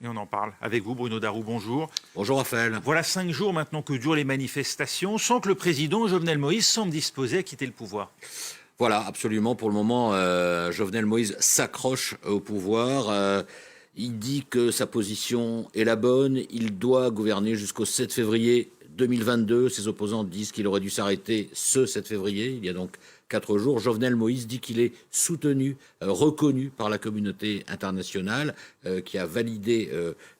Et on en parle avec vous, Bruno Darroux, bonjour. Bonjour Raphaël. Voilà 5 jours maintenant que durent les manifestations, sans que le président Jovenel Moïse semble disposé à quitter le pouvoir. Voilà, absolument. Pour le moment, Jovenel Moïse s'accroche au pouvoir. Il dit que sa position est la bonne. Il doit gouverner jusqu'au 7 février 2022. Ses opposants disent qu'il aurait dû s'arrêter ce 7 février. Il y a donc 4 jours. Jovenel Moïse dit qu'il est soutenu, reconnu par la communauté internationale, qui a validé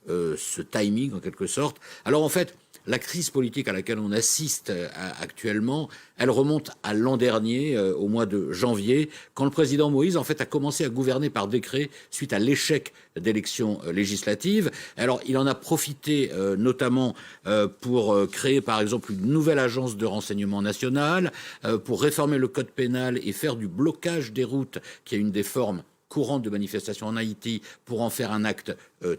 ce timing en quelque sorte. Alors en fait, la crise politique à laquelle on assiste actuellement, elle remonte à l'an dernier, au mois de janvier, quand le président Moïse, en fait, a commencé à gouverner par décret suite à l'échec d'élections législatives. Alors, il en a profité notamment pour créer, par exemple, une nouvelle agence de renseignement national, pour réformer le code pénal et faire du blocage des routes, qui est une des formes courantes de manifestations en Haïti, pour en faire un acte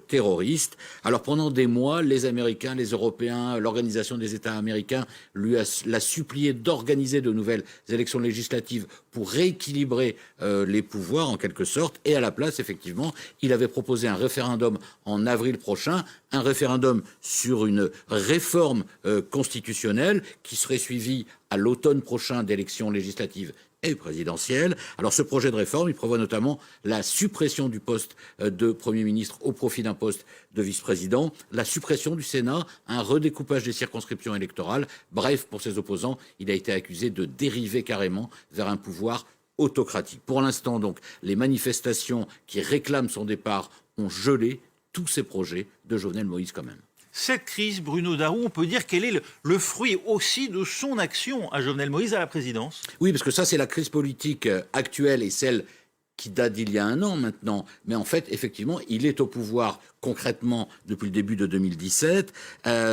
terroriste. Alors pendant des mois, les Américains, les Européens, l'Organisation des États américains l'a supplié d'organiser de nouvelles élections législatives pour rééquilibrer les pouvoirs en quelque sorte. Et à la place, effectivement, il avait proposé un référendum en avril prochain, un référendum sur une réforme constitutionnelle qui serait suivie à l'automne prochain d'élections législatives et présidentielle. Alors ce projet de réforme, il prévoit notamment la suppression du poste de Premier ministre au profit d'un poste de vice-président, la suppression du Sénat, un redécoupage des circonscriptions électorales. Bref, pour ses opposants, il a été accusé de dériver carrément vers un pouvoir autocratique. Pour l'instant, donc, les manifestations qui réclament son départ ont gelé tous ces projets de Jovenel Moïse quand même. Cette crise, Bruno Darroux, on peut dire qu'elle est le fruit aussi de son action à Jovenel Moïse à la présidence. Oui, parce que ça, c'est la crise politique actuelle et celle qui date d'il y a un an maintenant. Mais en fait, effectivement, il est au pouvoir concrètement depuis le début de 2017.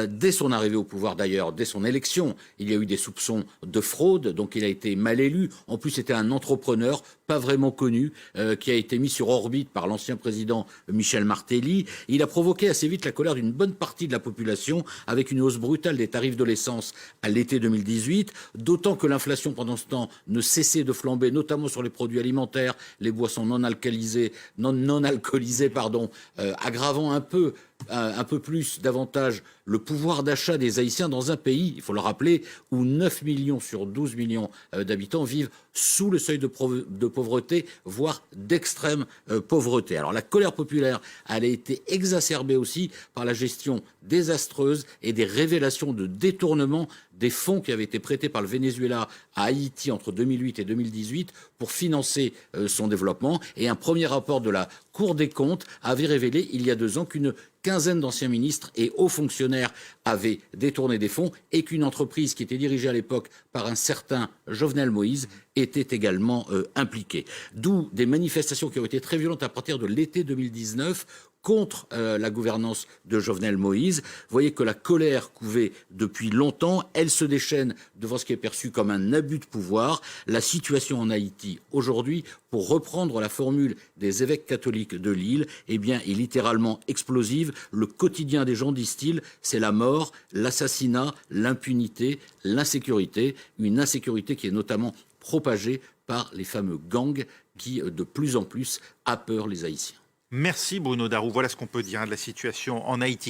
Dès son arrivée au pouvoir d'ailleurs, dès son élection, il y a eu des soupçons de fraude, donc il a été mal élu. En plus, c'était un entrepreneur pas vraiment connu, qui a été mis sur orbite par l'ancien président Michel Martelly. Il a provoqué assez vite la colère d'une bonne partie de la population avec une hausse brutale des tarifs de l'essence à l'été 2018, d'autant que l'inflation pendant ce temps ne cessait de flamber, notamment sur les produits alimentaires, les boissons non alcoolisées, aggravant un peu plus, davantage, le pouvoir d'achat des Haïtiens dans un pays, il faut le rappeler, où 9 millions sur 12 millions d'habitants vivent sous le seuil de pauvreté, voire d'extrême pauvreté. Alors la colère populaire, elle a été exacerbée aussi par la gestion désastreuse et des révélations de détournement des fonds qui avaient été prêtés par le Venezuela à Haïti entre 2008 et 2018 pour financer son développement. Et un premier rapport de la Cour des comptes avait révélé il y a 2 ans qu'une quinzaine d'anciens ministres et hauts fonctionnaires avaient détourné des fonds et qu'une entreprise qui était dirigée à l'époque par un certain Jovenel Moïse était également impliquée. D'où des manifestations qui ont été très violentes à partir de l'été 2019 contre la gouvernance de Jovenel Moïse. Vous voyez que la colère couvait depuis longtemps, elle se déchaîne devant ce qui est perçu comme un abus de pouvoir. La situation en Haïti aujourd'hui, pour reprendre la formule des évêques catholiques de l'île, eh bien, est littéralement explosive. Le quotidien des gens, disent-ils, c'est la mort, l'assassinat, l'impunité, l'insécurité. Une insécurité qui est notamment propagée par les fameux gangs qui, de plus en plus, apeurent les Haïtiens. Merci Bruno Darroux. Voilà ce qu'on peut dire de la situation en Haïti.